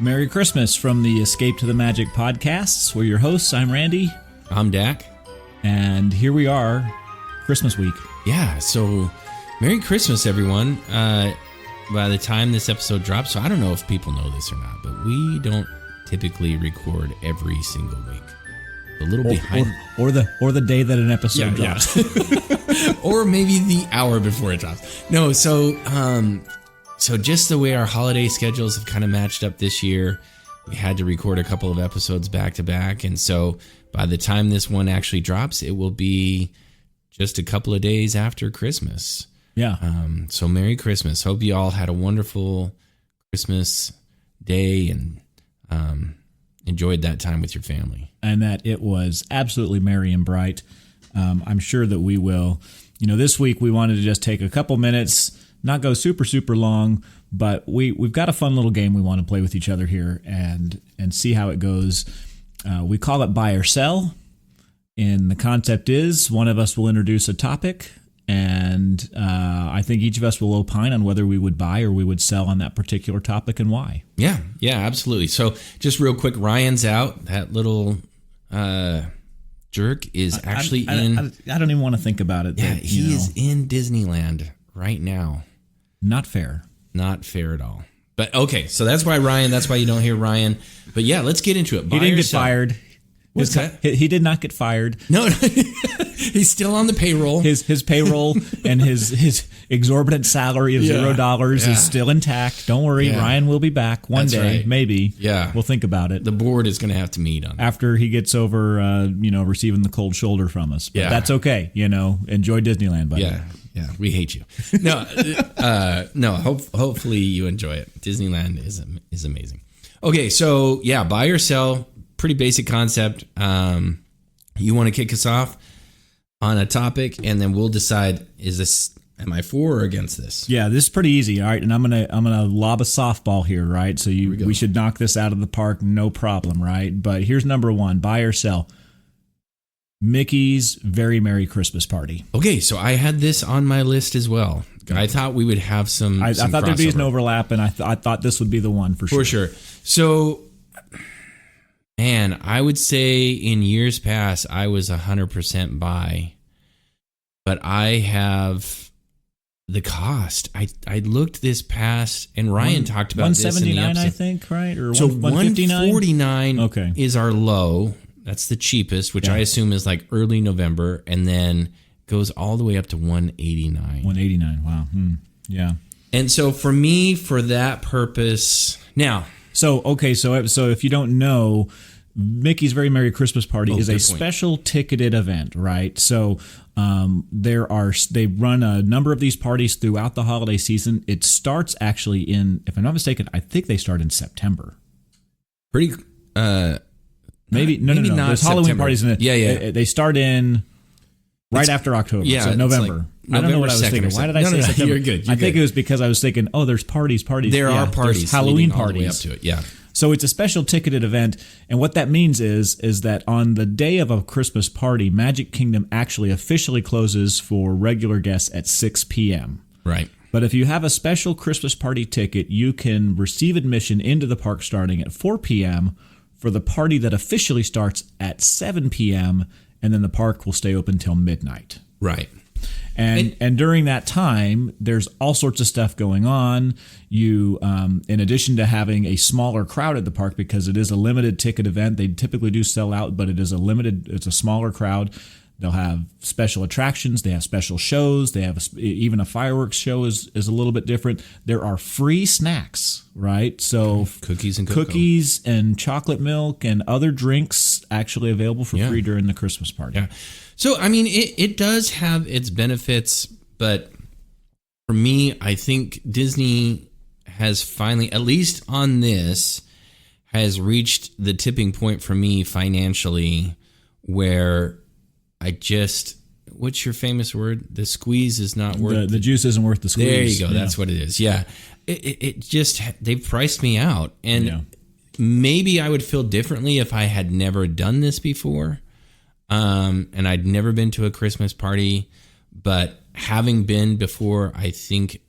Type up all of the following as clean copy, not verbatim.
Merry Christmas from the Escape to the Magic podcasts. We're your hosts. I'm Randy. I'm Dack. And here we are, Christmas week. Yeah, so Merry Christmas, everyone. By the time this episode drops, so I don't know if people know this or not, but we don't typically record every single week. A little behind. Or the day that an episode drops. Yeah. Or maybe the hour before it drops. No, so just the way our holiday schedules have kind of matched up this year, we had to record a couple of episodes back to back. And so by the time this one actually drops, it will be just a couple of days after Christmas. Yeah. So Merry Christmas. Hope you all had a wonderful Christmas day and enjoyed that time with your family. And that it was absolutely merry and bright. I'm sure that we will. You know, this week we wanted to just take a couple minutes, not go super, super long, but we've got a fun little game we want to play with each other here and see how it goes. We call it Buy or Sell. And the concept is one of us will introduce a topic, and I think each of us will opine on whether we would buy or we would sell on that particular topic and why. Yeah, absolutely. So just real quick, Ryan's out. That little jerk is actually in... I don't even want to think about it. Yeah, he is in Disneyland right now. Not fair. Not fair at all. But okay, so that's why you don't hear Ryan. But yeah, let's get into it. He didn't get fired. What's that? He did not get fired. No, he's still on the payroll. His payroll and his exorbitant salary of $0 is still intact. Don't worry, Ryan will be back one day, right. Maybe. Yeah, we'll think about it. The board is going to have to meet on after he gets over, receiving the cold shoulder from us. But that's okay. Enjoy Disneyland, buddy. Yeah, we hate you. No, hopefully you enjoy it. Disneyland is amazing. Okay, so buy or sell. Pretty basic concept. You want to kick us off on a topic, and then we'll decide: am I for or against this? Yeah, this is pretty easy. All right, and I'm gonna lob a softball here, right? So we should knock this out of the park, no problem, right? But here's number one: buy or sell. Mickey's Very Merry Christmas Party. Okay, so I had this on my list as well. I thought we would have some. I thought there'd be an overlap, and I thought this would be the one for sure. For sure. So. Man, I would say in years past, I was 100% buy, but I have the cost. I looked this past, and Ryan talked about this in the episode. $179, I think, right? Or so $149 is our low. That's the cheapest, which I assume is like early November, and then goes all the way up to $189. $189, wow. Yeah. And so for me, for that purpose, now... So if you don't know, Mickey's Very Merry Christmas Party is a special ticketed event, right? So they run a number of these parties throughout the holiday season. It starts actually if I'm not mistaken, I think they start in September. Maybe no. Not There's Halloween September. parties in it. Yeah. They start in right after October. Yeah, so November. I don't know what I was thinking. Why did I say September? You're good. I think it was because I was thinking, there's parties. There are parties. Halloween parties. All the way up to it, yeah. So it's a special ticketed event, and what that means is that on the day of a Christmas party, Magic Kingdom actually officially closes for regular guests at 6 p.m. Right. But if you have a special Christmas party ticket, you can receive admission into the park starting at 4 p.m. for the party that officially starts at 7 p.m., and then the park will stay open till midnight. Right. And during that time, there's all sorts of stuff going on. You, in addition to having a smaller crowd at the park, because it is a limited ticket event, they typically do sell out, but it's a smaller crowd. They'll have special attractions. They have special shows. They have even a fireworks show is a little bit different. There are free snacks, right? So cookies and cocoa. Cookies and chocolate milk and other drinks actually available for free during the Christmas party. Yeah. So, I mean, it does have its benefits, but for me, I think Disney has finally, at least on this, has reached the tipping point for me financially where what's your famous word? The squeeze is not worth... The juice isn't worth the squeeze. There you go. Yeah. That's what it is. Yeah. It just, they've priced me out. And maybe I would feel differently if I had never done this before. And I'd never been to a Christmas party, But having been before, I think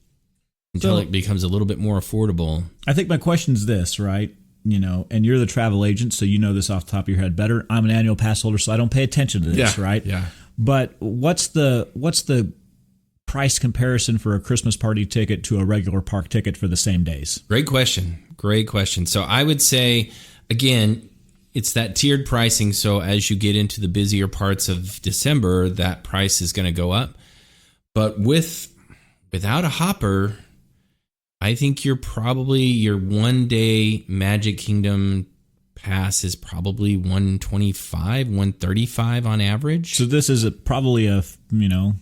until it becomes a little bit more affordable. I think my question is this, right? And you're the travel agent, so you know this off the top of your head better. I'm an annual pass holder, so I don't pay attention to this, right? Yeah. But what's the price comparison for a Christmas party ticket to a regular park ticket for the same days? Great question. So I would say, again, it's that tiered pricing. So as you get into the busier parts of December, that price is going to go up. But without a hopper, I think your 1 day Magic Kingdom pass is probably $125, $135 on average. So this is probably a $20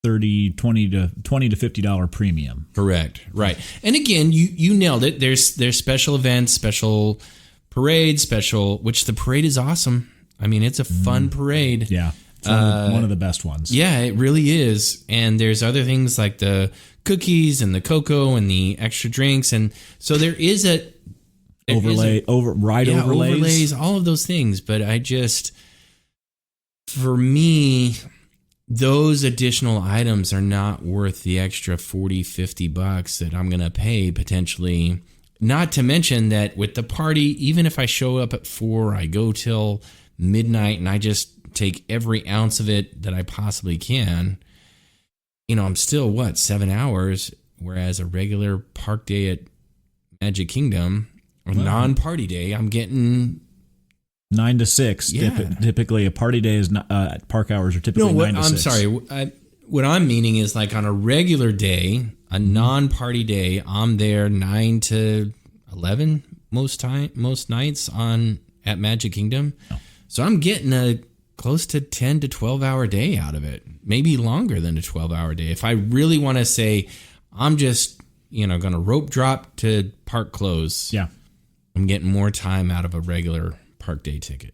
to $50 premium. Correct. Right. And again, you nailed it. There's special events, special parades, which the parade is awesome. I mean, it's a fun parade. Yeah. It's one of the best ones. Yeah, it really is. And there's other things like the cookies and the cocoa and the extra drinks. And so there is overlays, all of those things. But for me, those additional items are not worth the extra $40, $50 that I'm going to pay potentially. Not to mention that with the party, even if I show up at 4, I go till midnight and I just take every ounce of it that I possibly can, I'm still 7 hours, whereas a regular park day at Magic Kingdom, a non-party day, I'm getting 9 to 6. Yeah. Typically, a party day is not, park hours are typically 9 to 6. I'm sorry. What I'm meaning is like on a regular day, a non-party day, I'm there 9 to 11 most nights at Magic Kingdom. Oh. So I'm getting a close to 10 to 12 hour day out of it, maybe longer than a 12-hour day. If I really want to say I'm just, going to rope drop to park close, I'm getting more time out of a regular park day ticket.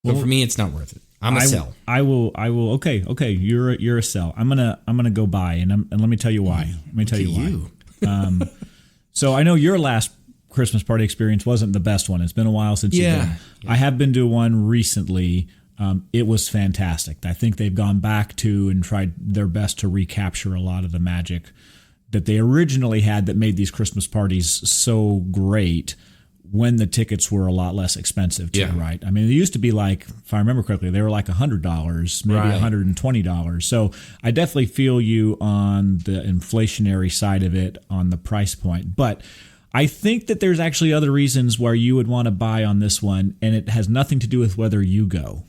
So for me, it's not worth it. I'm a sell. I will. Okay. You're a sell. I'm gonna go buy, and let me tell you why. Let me tell you why. So I know your last Christmas party experience wasn't the best one. It's been a while since you've been. I have been to one recently. It was fantastic. I think they've gone back to and tried their best to recapture a lot of the magic that they originally had that made these Christmas parties so great when the tickets were a lot less expensive too, right? I mean, they used to be like, if I remember correctly, they were like $100, maybe $120. So I definitely feel you on the inflationary side of it on the price point. But I think that there's actually other reasons where you would want to buy on this one, and it has nothing to do with whether you go.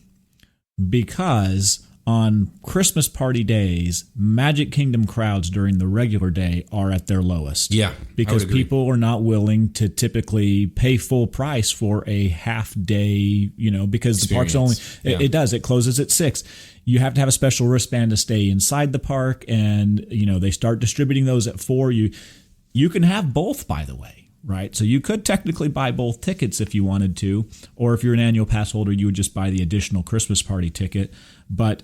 Because on Christmas party days, Magic Kingdom crowds during the regular day are at their lowest. Yeah, because people are not willing to typically pay full price for a half day, because the park's only, it closes at 6. You have to have a special wristband to stay inside the park, and, they start distributing those at 4. You can have both, by the way. Right. So you could technically buy both tickets if you wanted to, or if you're an annual pass holder, you would just buy the additional Christmas party ticket. But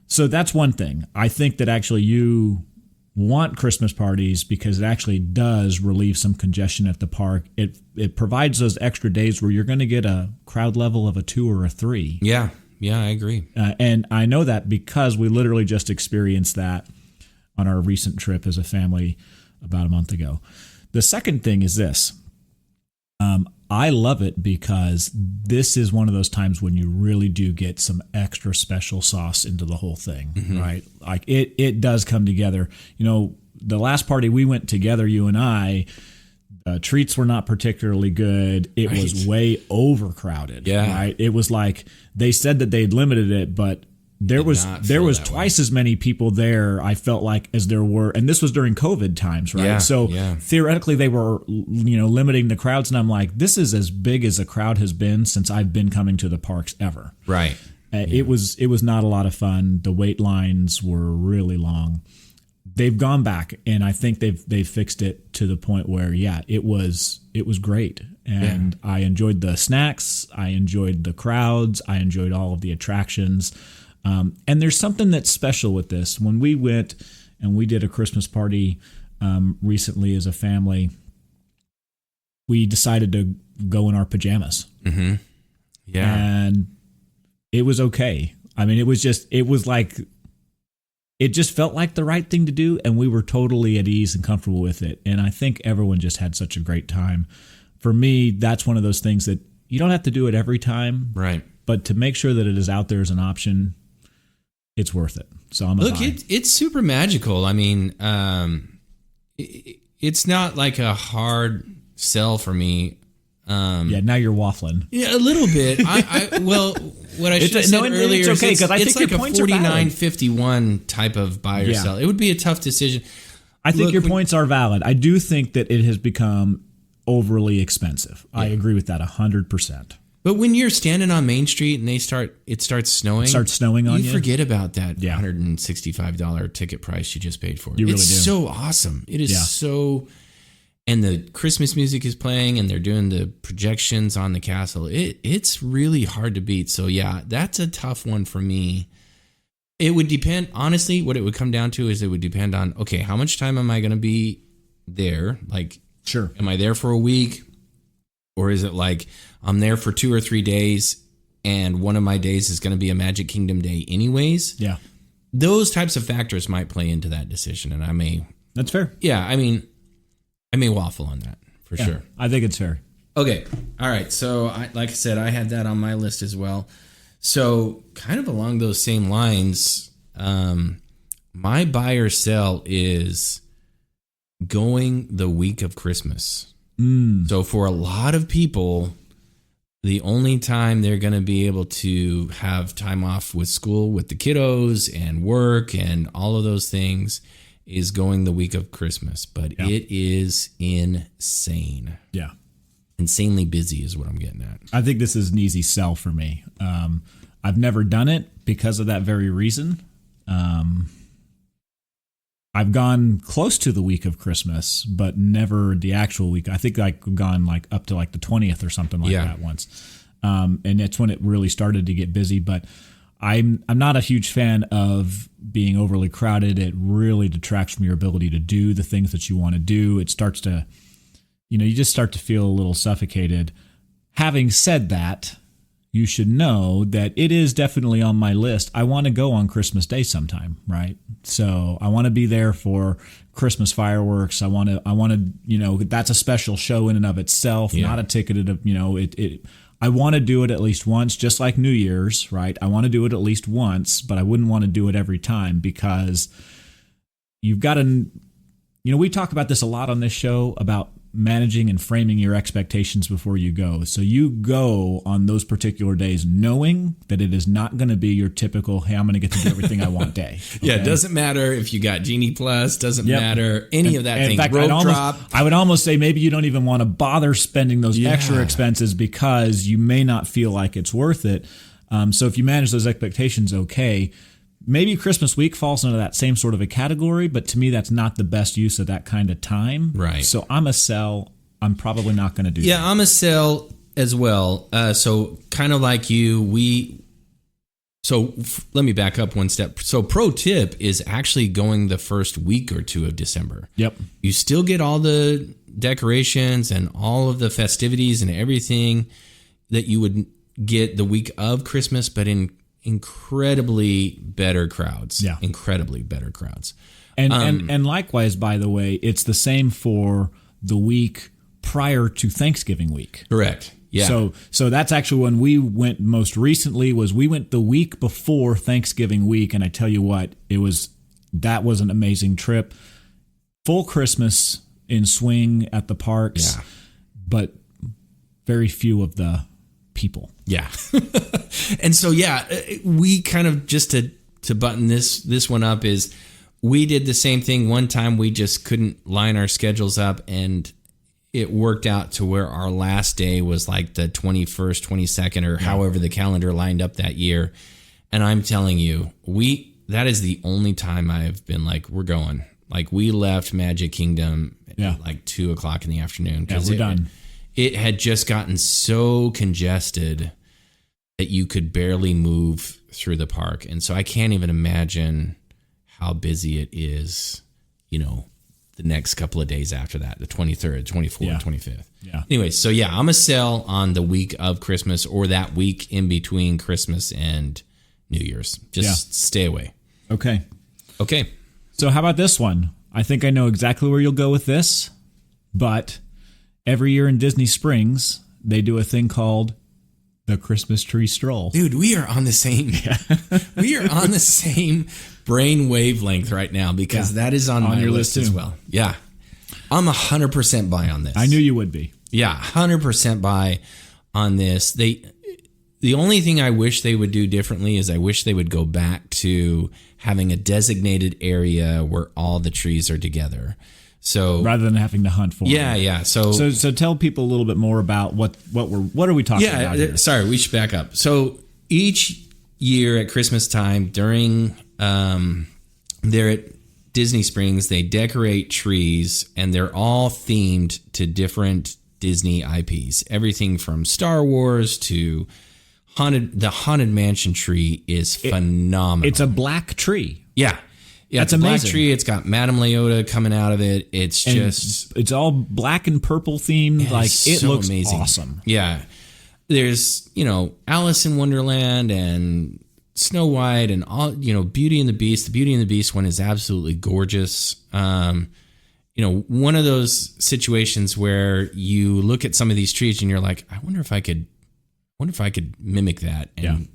so that's one thing. I think that actually you want Christmas parties because it actually does relieve some congestion at the park. It provides those extra days where you're going to get a crowd level of a 2 or a 3. Yeah. Yeah, I agree. And I know that because we literally just experienced that on our recent trip as a family about a month ago. The second thing is this. I love it because this is one of those times when you really do get some extra special sauce into the whole thing, right? Like it does come together. The last party we went together, you and I, treats were not particularly good. It was way overcrowded. Yeah. Right. It was like they said that they'd limited it, but there was twice as many people there, I felt like, as there were, and this was during COVID times, right? Yeah, so theoretically they were, limiting the crowds, and I'm like, this is as big as a crowd has been since I've been coming to the parks ever. Right. It was not a lot of fun. The wait lines were really long. They've gone back, and I think they've fixed it to the point where, it was great. And I enjoyed the snacks. I enjoyed the crowds. I enjoyed all of the attractions. And there's something that's special with this. When we went and we did a Christmas party recently as a family, we decided to go in our pajamas. Mm-hmm. Yeah. And it was okay. I mean, it just felt like the right thing to do, and we were totally at ease and comfortable with it. And I think everyone just had such a great time. For me, that's one of those things that you don't have to do it every time. Right. But to make sure that it is out there as an option, it's worth it. So I'm a buy. It's super magical. I mean, it's not like a hard sell for me. Yeah, now you're waffling. Yeah, a little bit. What I should have said earlier it's okay, is I it's think like your a points are valid. 49-51 type of buy or sell. It would be a tough decision. I think your points are valid. I do think that it has become overly expensive. Yeah. I agree with that 100%. But when you're standing on Main Street and it starts snowing. It starts snowing on you. You forget about that $165 ticket price you just paid for. You really do. It's so awesome. It is so... And the Christmas music is playing, and they're doing the projections on the castle. It's really hard to beat. So yeah, that's a tough one for me. It would depend, honestly, what it would come down to is it would depend on, okay, how much time am I going to be there? Like, sure, am I there for a week? Or is it like I'm there for 2 or 3 days, and one of my days is going to be a Magic Kingdom day anyways? Yeah. Those types of factors might play into that decision, and I may... That's fair. Yeah, I mean... I may waffle on that for sure. I think it's fair. Okay. All right. So, like I said, I had that on my list as well. So, kind of along those same lines, my buy or sell is going the week of Christmas. So, for a lot of people, the only time they're going to be able to have time off with school, with the kiddos and work and all of those things is going the week of Christmas, but it is insane. Yeah. Insanely busy is what I'm getting at. I think this is an easy sell for me. I've never done it because of that very reason. I've gone close to the week of Christmas, but never the actual week. I think I've gone like up to like the 20th or something like that once. And it's when it really started to get busy, but I'm not a huge fan of being overly crowded. It really detracts from your ability to do the things that you want to do. It starts to, you just start to feel a little suffocated. Having said that, you should know that it is definitely on my list. I want to go on Christmas Day sometime, right? So I want to be there for Christmas fireworks. I want to, that's a special show in and of itself, not a ticketed, I want to do it at least once, just like New Year's, right? I want to do it at least once, but I wouldn't want to do it every time because you've got to, we talk about this a lot on this show about managing and framing your expectations before you go. So you go on those particular days knowing that it is not going to be your typical, hey, I'm going to get to do everything I want day. Okay? Yeah, it doesn't matter if you got Genie Plus, doesn't matter any of that thing. In fact, Drop. I would almost say maybe you don't even want to bother spending those extra expenses because you may not feel like it's worth it. So if you manage those expectations okay, maybe Christmas week falls into that same sort of a category, but to me, that's not the best use of that kind of time. Right. So I'm a sell. I'm probably not going to do that. Yeah, I'm a sell as well. So kind of like you, let me back up one step. So pro tip is actually going the first week or two of December. Yep. You still get all the decorations and all of the festivities and everything that you would get the week of Christmas, but in incredibly better crowds. Yeah. Incredibly better crowds. And likewise, by the way, it's the same for the week prior to Thanksgiving week. Correct. Yeah. So that's actually when we went most recently. We went the week before Thanksgiving week, and I tell you what, that was an amazing trip. Full Christmas in swing at the parks, but very few of the people. Yeah. And so, we kind of, just to button this one up, is we did the same thing. One time we just couldn't line our schedules up, and it worked out to where our last day was like the 21st, 22nd, or however the calendar lined up that year. And I'm telling you, that is the only time I've been like, we're going. Like, we left Magic Kingdom at like 2:00 in the afternoon. Yeah, we're done. It had just gotten so congested that you could barely move through the park. And so I can't even imagine how busy it is, the next couple of days after that, the 23rd, 24th, 25th. Yeah. Anyway, so I'm a sell on the week of Christmas, or that week in between Christmas and New Year's. Just stay away. Okay. Okay. So how about this one? I think I know exactly where you'll go with this, but every year in Disney Springs, they do a thing called the Christmas tree stroll. Dude, we are on the same we are on the same brain wavelength right now because that is on my your list as well. Yeah. I'm 100% buy on this. I knew you would be. Yeah, 100% buy on this. The only thing I wish they would do differently is I wish they would go back to having a designated area where all the trees are together. So rather than having to hunt for them. Yeah. So tell people a little bit more about what are we talking about here? Sorry, we should back up. So each year at Christmas time during they're at Disney Springs, they decorate trees and they're all themed to different Disney IPs. Everything from Star Wars to the Haunted Mansion tree is phenomenal. It's a black tree. Yeah. Yeah, it's a black tree. It's got Madame Leota coming out of it. It's all black and purple themed. Like it so looks amazing. Awesome. Yeah. There's, Alice in Wonderland and Snow White and all, Beauty and the Beast. The Beauty and the Beast one is absolutely gorgeous. One of those situations where you look at some of these trees and you're like, I wonder if I could mimic that and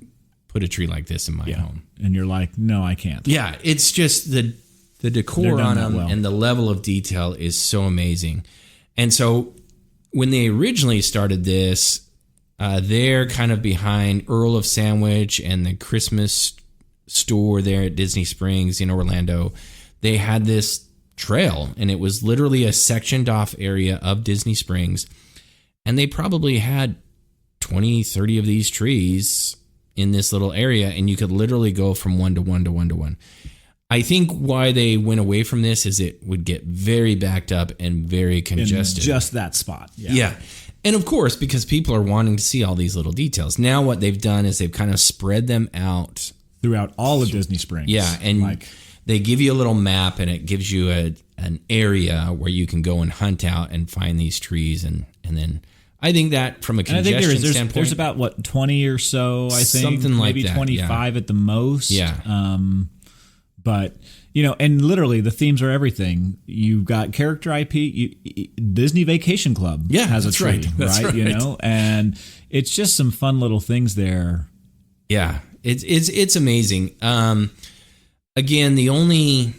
put a tree like this in my home. And you're like, no, I can't. Yeah, it's just the decor on them and the level of detail is so amazing. And so when they originally started this, they're kind of behind Earl of Sandwich and the Christmas store there at Disney Springs in Orlando. They had this trail and it was literally a sectioned off area of Disney Springs. And they probably had 20, 30 of these trees in this little area, and you could literally go from one to one to one to one. I think why they went away from this is it would get very backed up and very congested. In just that spot. Yeah. And of course, because people are wanting to see all these little details. Now what they've done is they've kind of spread them out throughout all of Disney Springs. Yeah, and they give you a little map and it gives you an area where you can go and hunt out and find these trees and then I think that from a congestion standpoint, there's about 20 or so. I think something like maybe that, 25 at the most. Yeah. But and literally the themes are everything. You've got character IP. Disney Vacation Club has a tree, right? And it's just some fun little things there. Yeah, it's amazing. Again, the only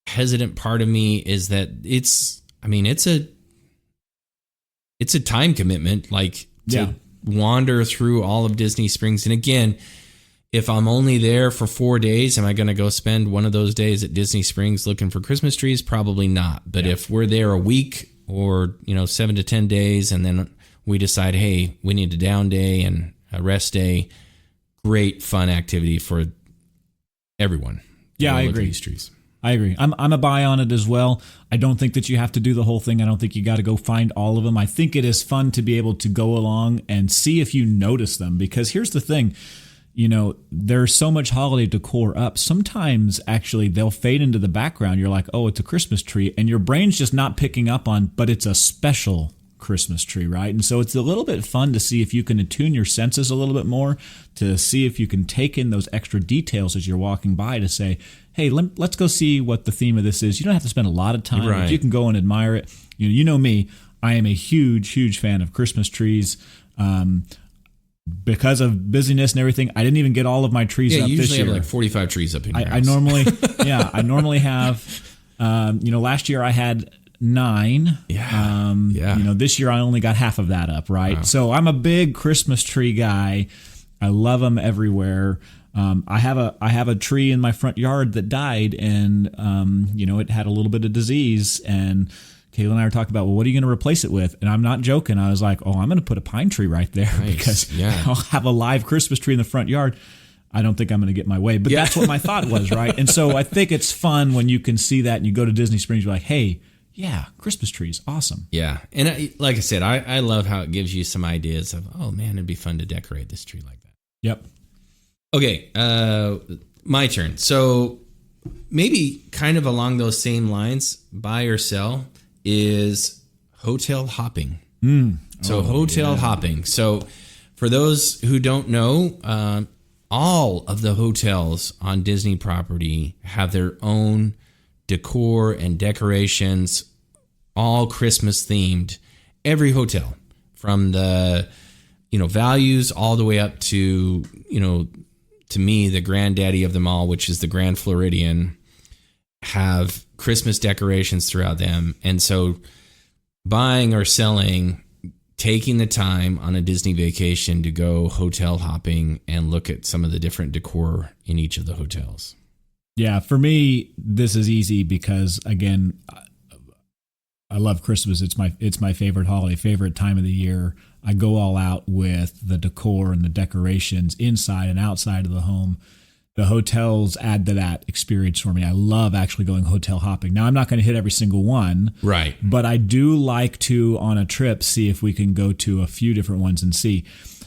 hesitant part of me is that it's a time commitment, to wander through all of Disney Springs. And again, if I'm only there for 4 days, am I going to go spend one of those days at Disney Springs looking for Christmas trees? Probably not. But if we're there a week or, 7 to 10 days, and then we decide, hey, we need a down day and a rest day, great fun activity for everyone. Yeah, I agree. These trees. I agree. I'm a buy on it as well. I don't think that you have to do the whole thing. I don't think you got to go find all of them. I think it is fun to be able to go along and see if you notice them. Because here's the thing, there's so much holiday decor up. Sometimes actually they'll fade into the background. You're like, oh, it's a Christmas tree. And your brain's just not picking up on, but it's a special Christmas tree, right? And so it's a little bit fun to see if you can attune your senses a little bit more, to see if you can take in those extra details as you're walking by to say, hey, let's go see what the theme of this is. You don't have to spend a lot of time. Right. You can go and admire it. You know me. I am a huge, huge fan of Christmas trees. Because of busyness and everything, I didn't even get all of my trees up this year. You usually have like 45 trees up in your house. I normally have, last year I had 9. Yeah. This year I only got half of that up, right? Wow. So I'm a big Christmas tree guy. I love them everywhere. I have a tree in my front yard that died, and it had a little bit of disease. And Kayla and I were talking about, well, what are you going to replace it with? And I'm not joking. I was like, oh, I'm going to put a pine tree right there because I'll have a live Christmas tree in the front yard. I don't think I'm going to get my way, but that's what my thought was, right? And so I think it's fun when you can see that and you go to Disney Springs, you're like, hey, yeah, Christmas trees, awesome. Yeah, and like I said, I love how it gives you some ideas of, oh man, it'd be fun to decorate this tree like that. Yep. Okay, my turn. So maybe kind of along those same lines, buy or sell, is hotel hopping. Hotel hopping. So for those who don't know, all of the hotels on Disney property have their own decor and decorations, all Christmas themed. Every hotel, from the values all the way up to to me, the granddaddy of them all, which is the Grand Floridian, have Christmas decorations throughout them. And so buying or selling, taking the time on a Disney vacation to go hotel hopping and look at some of the different decor in each of the hotels. Yeah, for me, this is easy because, again, I love Christmas. It's my favorite holiday, favorite time of the year. I go all out with the decor and the decorations inside and outside of the home. The hotels add to that experience for me. I love actually going hotel hopping. Now, I'm not going to hit every single one. Right. But I do like to, on a trip, see if we can go to a few different ones and see.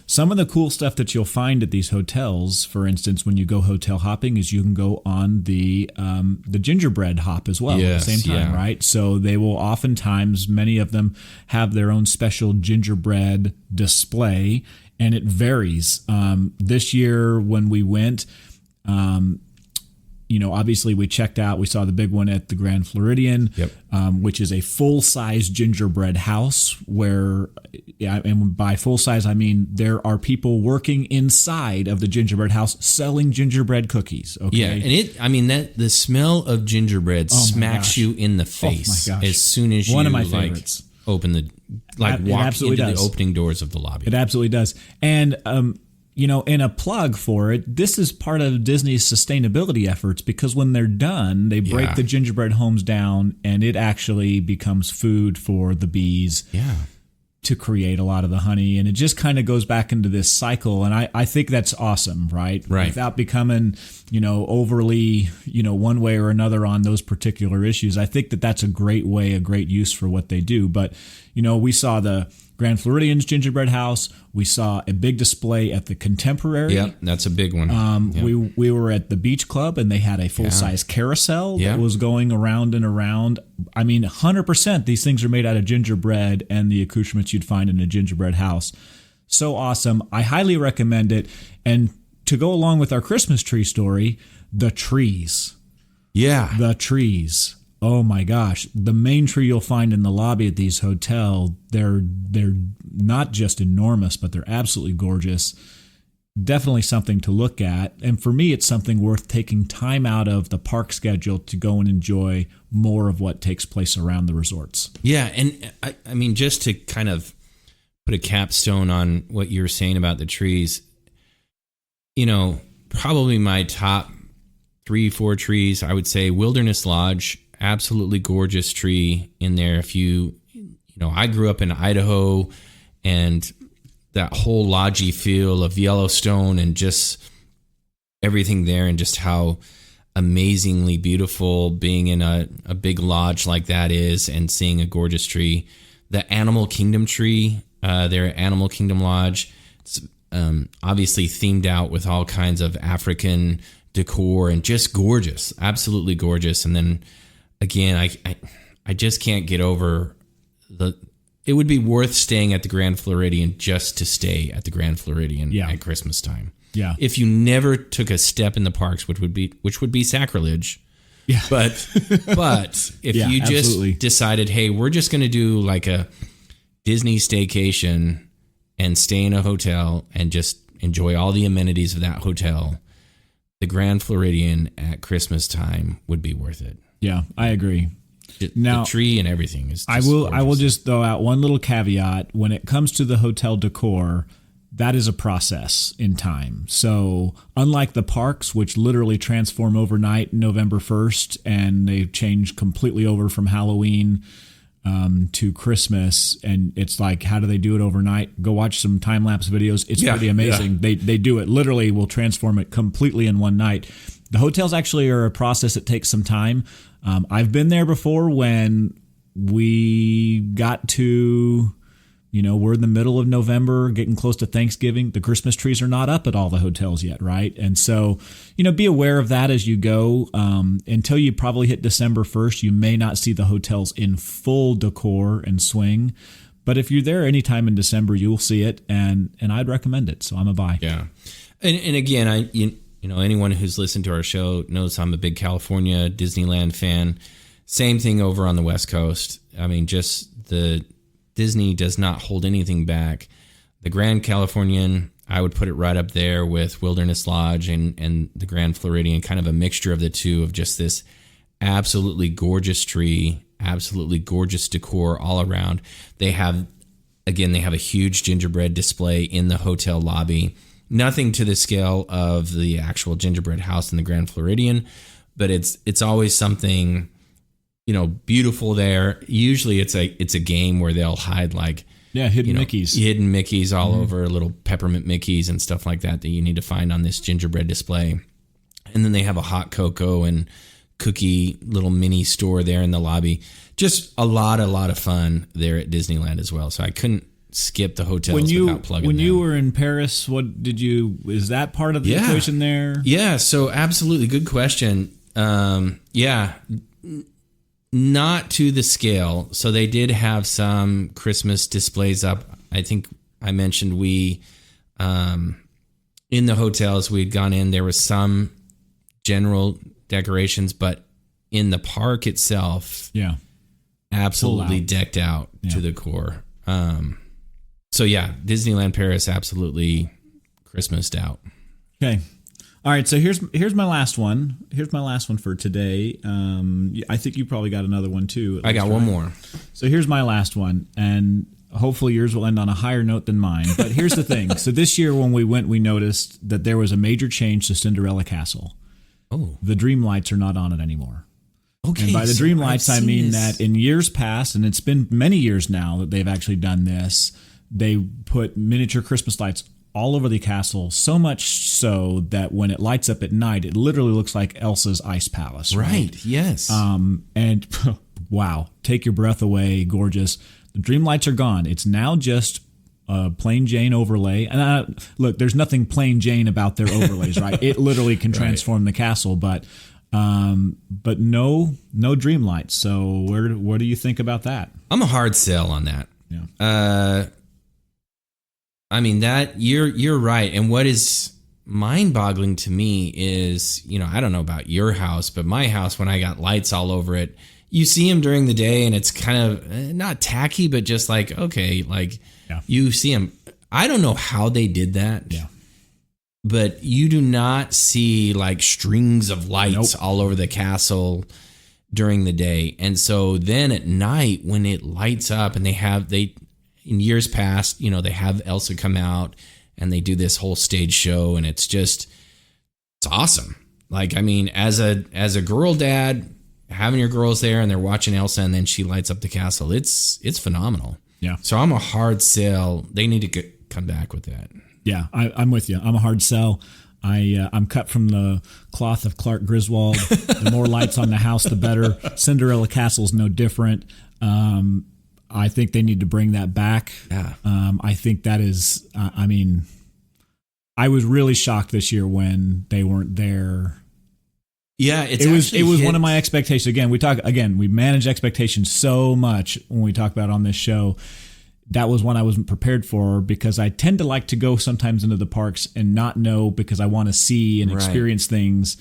Some of the cool stuff that you'll find at these hotels, for instance, when you go hotel hopping, is you can go on the gingerbread hop as well at the same time, right? So they will oftentimes, many of them have their own special gingerbread display, and it varies. This year when we went, obviously we checked out, we saw the big one at the Grand Floridian, which is a full-size gingerbread house where, and by full-size, I mean there are people working inside of the gingerbread house selling gingerbread cookies. Okay. Yeah, and the smell of gingerbread smacks you in the face as soon as you my favorites. Open the, walk into the opening doors of the lobby. It absolutely does. And, in a plug for it, this is part of Disney's sustainability efforts because when they're done, they break the gingerbread homes down and it actually becomes food for the bees to create a lot of the honey. And it just kind of goes back into this cycle. And I think that's awesome, right? Right. Without becoming, overly, one way or another on those particular issues. I think that that's a great way, a great use for what they do. But, we saw the Grand Floridian's gingerbread house. We saw a big display at the Contemporary. Yep, that's a big one. We were at the Beach Club and they had a full-size carousel that was going around and around. I mean, 100% these things are made out of gingerbread and the accoutrements you'd find in a gingerbread house. So awesome. I highly recommend it. And to go along with our Christmas tree story, the trees. Yeah. The trees. Oh my gosh, the main tree you'll find in the lobby at these hotels, they're not just enormous, but they're absolutely gorgeous. Definitely something to look at. And for me, it's something worth taking time out of the park schedule to go and enjoy more of what takes place around the resorts. Yeah, and I mean, just to kind of put a capstone on what you were saying about the trees, probably my top 3-4 trees, I would say Wilderness Lodge. Absolutely gorgeous tree in there. If I grew up in Idaho and that whole lodgy feel of Yellowstone and just everything there and just how amazingly beautiful being in a big lodge like that is and seeing a gorgeous tree. The Animal Kingdom tree, there at Animal Kingdom Lodge, it's obviously themed out with all kinds of African decor and just gorgeous, absolutely gorgeous. And then again, I just can't get over it would be worth staying at the Grand Floridian just to stay at the Grand Floridian at Christmas time. Yeah. If you never took a step in the parks, which would be sacrilege. Yeah. But if you just absolutely decided, hey, we're just going to do like a Disney staycation and stay in a hotel and just enjoy all the amenities of that hotel, the Grand Floridian at Christmas time would be worth it. Yeah, I agree. Now, the tree and everything is. I will just throw out one little caveat when it comes to the hotel decor. That is a process in time. So unlike the parks, which literally transform overnight November 1st, and they change completely over from Halloween to Christmas, and it's like, how do they do it overnight? Go watch some time-lapse videos. It's pretty amazing. Yeah. They do it. Literally will transform it completely in one night. The hotels actually are a process that takes some time. I've been there before when we got to, we're in the middle of November, getting close to Thanksgiving. The Christmas trees are not up at all the hotels yet, right? And so, be aware of that as you go. Until you probably hit December 1st, you may not see the hotels in full decor and swing. But if you're there anytime in December, you'll see it, and I'd recommend it. So I'm a buy. Yeah. And again, you know, anyone who's listened to our show knows I'm a big California Disneyland fan. Same thing over on the West Coast. I mean, just the Disney does not hold anything back. The Grand Californian, I would put it right up there with Wilderness Lodge and the Grand Floridian, kind of a mixture of the two, of just this absolutely gorgeous tree, absolutely gorgeous decor all around. They have a huge gingerbread display in the hotel lobby. Nothing to the scale of the actual gingerbread house in the Grand Floridian, but it's always something, you know, beautiful there. Usually it's a game where they'll hide like hidden Mickeys all over, little peppermint Mickeys and stuff like that you need to find on this gingerbread display. And then they have a hot cocoa and cookie little mini store there in the lobby. Just a lot of fun there at Disneyland as well. So I couldn't skip the hotels without plugging when them. you were in Paris, is that part of the equation there? Yeah, so absolutely good question. Not to the scale. So they did have some Christmas displays up. I think I mentioned in the hotels we'd gone in, there was some general decorations, but in the park itself, absolutely decked out to the core. So yeah, Disneyland Paris absolutely Christmased out. Okay. All right, so here's my last one. Here's my last one for today. I think you probably got another one too. I got one more. So here's my last one, and hopefully yours will end on a higher note than mine. But here's the thing. So this year when we went, we noticed that there was a major change to Cinderella Castle. Oh. The dream lights are not on it anymore. Okay. And by the dream lights, I mean that in years past, and it's been many years now that they've actually done this, they put miniature Christmas lights all over the castle, so much so that when it lights up at night, it literally looks like Elsa's ice palace. Right. Yes. And wow, take your breath away, gorgeous. The dream lights are gone. It's now just a plain Jane overlay. And look, there's nothing plain Jane about their overlays, right? It literally can transform the castle, but no dream lights. So what do you think about that? I'm a hard sell on that. Yeah. I mean, that you're right. And what is mind-boggling to me is, you know, I don't know about your house, but my house, when I got lights all over it, you see them during the day and it's kind of not tacky, but just like, okay, like you see them. I don't know how they did that. Yeah. But you do not see like strings of lights all over the castle during the day. And so then at night when it lights up and in years past, you know, they have Elsa come out and they do this whole stage show, and it's awesome. Like, I mean, as a girl dad, having your girls there and they're watching Elsa and then she lights up the castle, it's phenomenal. Yeah. So I'm a hard sell. They need to come back with that. Yeah, I'm with you. I'm a hard sell. I'm cut from the cloth of Clark Griswold. The more lights on the house, the better. Cinderella Castle's no different. I think they need to bring that back. Yeah. I think that is, I mean, I was really shocked this year when they weren't there. Yeah, it was one of my expectations. We manage expectations so much when we talk about it on this show. That was one I wasn't prepared for, because I tend to like to go sometimes into the parks and not know, because I want to see and experience things,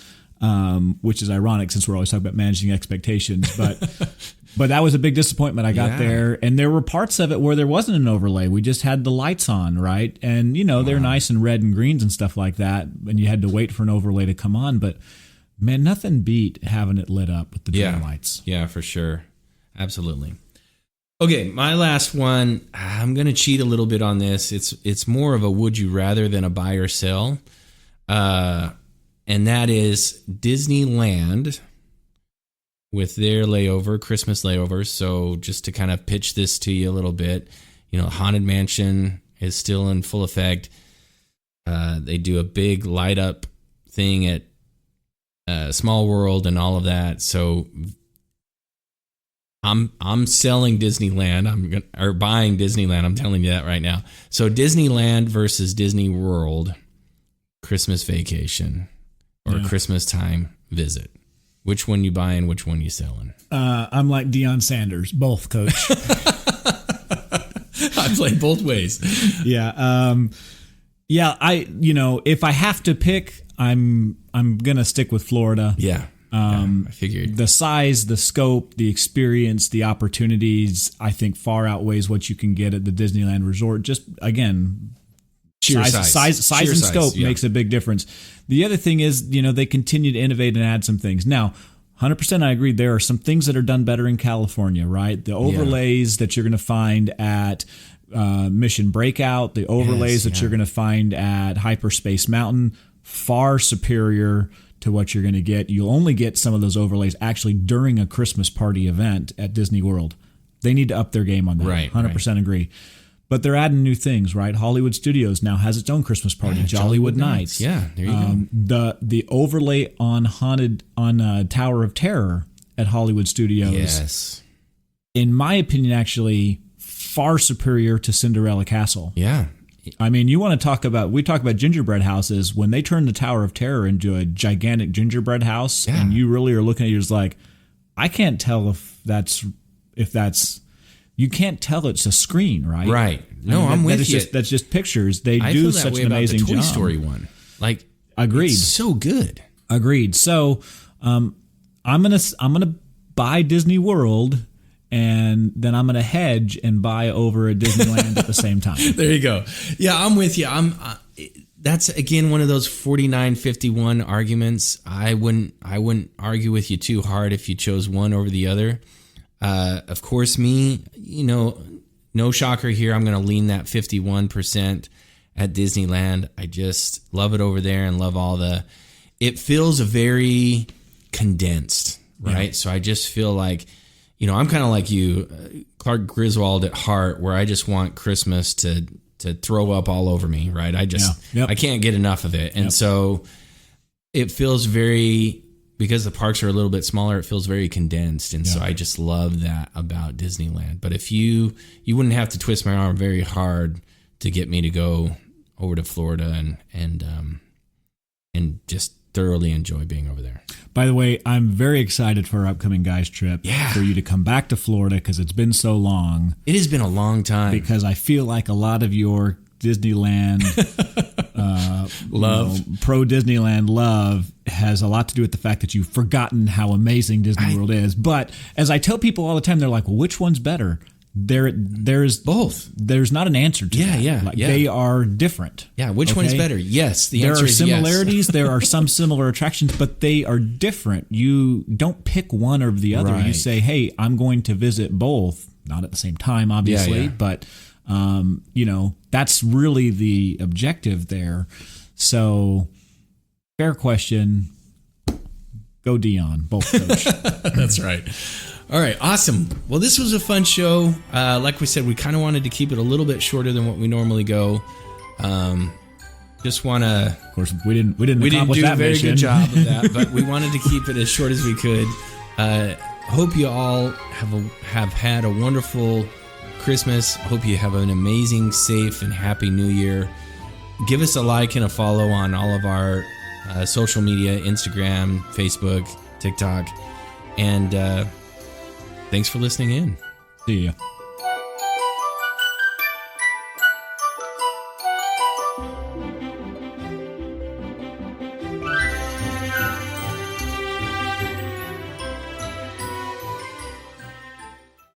which is ironic since we're always talking about managing expectations. But that was a big disappointment. I got there, and there were parts of it where there wasn't an overlay. We just had the lights on, right? And, you know, they're nice and red and greens and stuff like that, and you had to wait for an overlay to come on. But, man, nothing beat having it lit up with the dream lights. Yeah, for sure. Absolutely. Okay, my last one, I'm going to cheat a little bit on this. It's more of a would you rather than a buy or sell. And that is Disneyland with their Christmas layovers. So just to kind of pitch this to you a little bit, you know, Haunted Mansion is still in full effect. They do a big light up thing at Small World and all of that. So I'm selling Disneyland. Or buying Disneyland. I'm telling you that right now. So Disneyland versus Disney World Christmas vacation or Christmas time visit. Which one you buying? Which one you selling? I'm like Deion Sanders, both, coach. I play both ways. Yeah. Yeah, if I have to pick, I'm gonna stick with Florida. Yeah. I figured. The size, the scope, the experience, the opportunities, I think far outweighs what you can get at the Disneyland Resort. Just again, size and scope makes a big difference. The other thing is, they continue to innovate and add some things. Now, 100% I agree. There are some things that are done better in California, right? The overlays that you're going to find at Mission Breakout, the overlays that you're going to find at Hyperspace Mountain, far superior to what you're going to get. You'll only get some of those overlays actually during a Christmas party event at Disney World. They need to up their game on that. Right, 100% agree. But they're adding new things, right? Hollywood Studios now has its own Christmas party, Jollywood Nights. Yeah, there you go. The overlay on Tower of Terror at Hollywood Studios, yes, in my opinion, actually far superior to Cinderella Castle. Yeah. I mean, we talk about gingerbread houses. When they turn the Tower of Terror into a gigantic gingerbread house, and you really are looking at it, it's like, I can't tell if that's you can't tell it's a screen, right? Right. No, I'm with you. That's just pictures. They do such an amazing job. The Toy Story one, like, agreed, it's so good. Agreed. So, I'm gonna buy Disney World, and then I'm gonna hedge and buy over at Disneyland at the same time. There you go. Yeah, I'm with you. That's again one of those 49-51 arguments. I wouldn't argue with you too hard if you chose one over the other. Of course, no shocker here. I'm going to lean that 51% at Disneyland. I just love it over there and love it feels very condensed, right? Yeah. So I just feel like, I'm kind of like you, Clark Griswold at heart, where I just want Christmas to throw up all over me, right? I can't get enough of it. And so it feels because the parks are a little bit smaller, it feels very condensed. And so I just love that about Disneyland. But if you wouldn't have to twist my arm very hard to get me to go over to Florida and just thoroughly enjoy being over there. By the way, I'm very excited for our upcoming guys trip. Yeah. For you to come back to Florida because it's been so long. It has been a long time. Because I feel like a lot of your Disneyland love, pro Disneyland love has a lot to do with the fact that you've forgotten how amazing Disney World is. But as I tell people all the time, they're like, well, which one's better? There's both. There's not an answer to that. Yeah. They are different. Yeah, which one's better? Yes, the answer is yes. There are similarities. There are some similar attractions, but they are different. You don't pick one or the other. Right. You say, hey, I'm going to visit both. Not at the same time, obviously, but that's really the objective there. So, fair question. Go Dion, both coach. That's right. All right, awesome. Well, this was a fun show. Like we said, we kind of wanted to keep it a little bit shorter than what we normally go. Just want to. Of course, we didn't do a very good job of that, but we wanted to keep it as short as we could. Hope you all have had a wonderful Christmas. Hope you have an amazing, safe, and happy New Year. Give us a like and a follow on all of our social media: Instagram, Facebook, TikTok, and. Thanks for listening in. See ya.